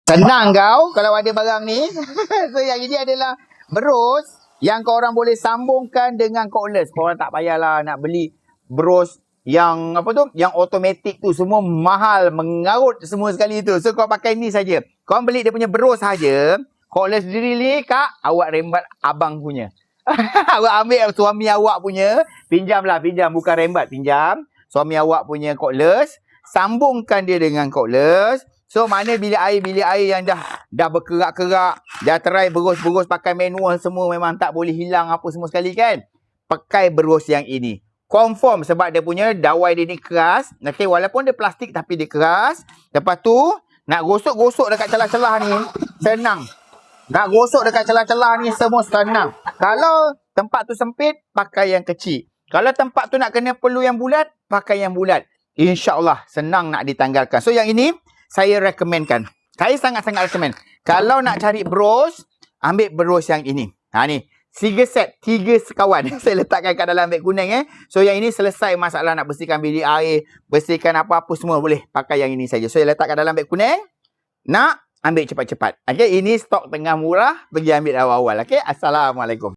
Senang kau kalau ada barang ni. So yang ini adalah bros yang korang boleh sambungkan dengan cordless. Korang tak payahlah nak beli bros yang apa tu, yang automatic tu, semua mahal, mengarut semua sekali tu. So kau pakai ni saja. Kau beli dia punya bros saja. Cordless sendiri ni kak, awak rembat abang punya. Awak ambil suami awak punya, pinjam bukan rembat, pinjam suami awak punya cordless, sambungkan dia dengan cordless. So mana bilik air yang dah berkerak-kerak, dah try berus pakai manual semua, memang tak boleh hilang apa semua sekali kan. Pakai berus yang ini. Confirm sebab dia punya dawai dia ni keras. Okay, walaupun dia plastik tapi dia keras. Lepas tu nak gosok-gosok dekat celah-celah ni senang. Nak gosok dekat celah-celah ni semua senang. Kalau tempat tu sempit, pakai yang kecil. Kalau tempat tu nak kena perlu yang bulat, pakai yang bulat. InsyaAllah senang nak ditanggalkan. So yang ini saya recommendkan. Saya sangat-sangat recommend. Kalau nak cari bros, ambil bros yang ini. Ni. 3 set, 3 sekawan. Saya letakkan kat dalam beg kuning So yang ini selesai masalah nak bersihkan bilik air, bersihkan apa-apa semua boleh pakai yang ini saja. So saya letak kat dalam beg kuning. Nak ambil cepat-cepat. Okey, ini stok tengah murah, pergi ambil awal-awal. Okey, assalamualaikum.